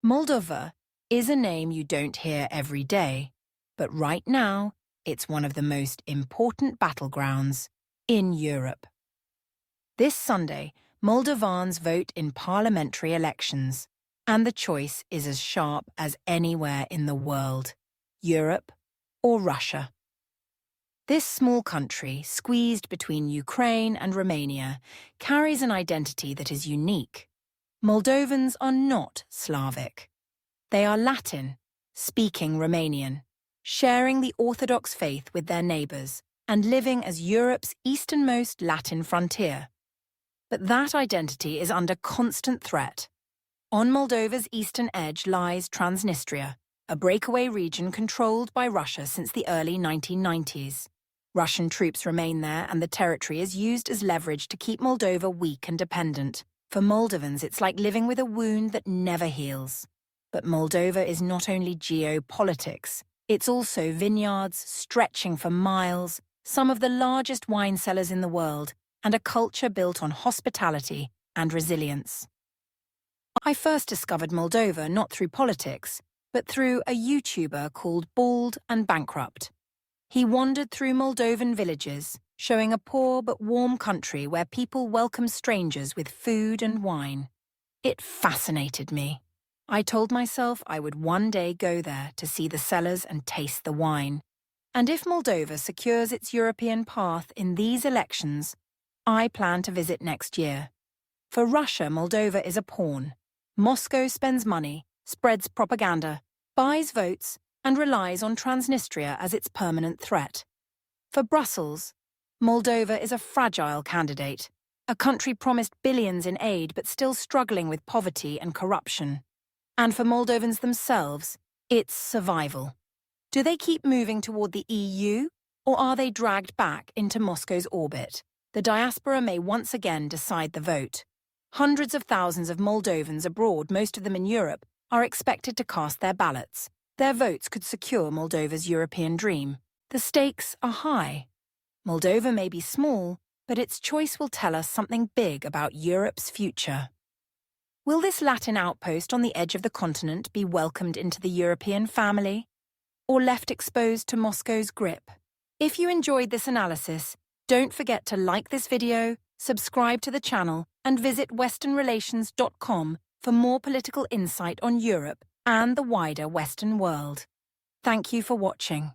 Moldova is a name you don't hear every day, but right now it's one of the most important battlegrounds in Europe. This Sunday, Moldovans vote in parliamentary elections, and the choice is as sharp as anywhere in the world: Europe or Russia. This small country, squeezed between Ukraine and Romania, carries an identity that is unique. Moldovans are not Slavic. They are Latin, speaking Romanian, sharing the Orthodox faith with their neighbours, and living as Europe's easternmost Latin frontier. But that identity is under constant threat. On Moldova's eastern edge lies Transnistria, a breakaway region controlled by Russia since the early 1990s. Russian troops remain there, and the territory is used as leverage to keep Moldova weak and dependent. For Moldovans, it's like living with a wound that never heals. But Moldova is not only geopolitics, it's also vineyards stretching for miles, some of the largest wine cellars in the world, and a culture built on hospitality and resilience. I first discovered Moldova not through politics, but through a YouTuber called Bald and Bankrupt. He wandered through Moldovan villages, showing a poor but warm country where people welcome strangers with food and wine. It fascinated me. I told myself I would one day go there to see the cellars and taste the wine. And if Moldova secures its European path in these elections, I plan to visit next year. For Russia, Moldova is a pawn. Moscow spends money, spreads propaganda, buys votes, and relies on Transnistria as its permanent threat. For Brussels, Moldova is a fragile candidate, a country promised billions in aid but still struggling with poverty and corruption. And for Moldovans themselves, it's survival. Do they keep moving toward the EU, or are they dragged back into Moscow's orbit? The diaspora may once again decide the vote. Hundreds of thousands of Moldovans abroad, most of them in Europe, are expected to cast their ballots. Their votes could secure Moldova's European dream. The stakes are high. Moldova may be small, but its choice will tell us something big about Europe's future. Will this Latin outpost on the edge of the continent be welcomed into the European family, or left exposed to Moscow's grip? If you enjoyed this analysis, don't forget to like this video, subscribe to the channel, and visit westernrelations.com for more political insight on Europe and the wider Western world. Thank you for watching.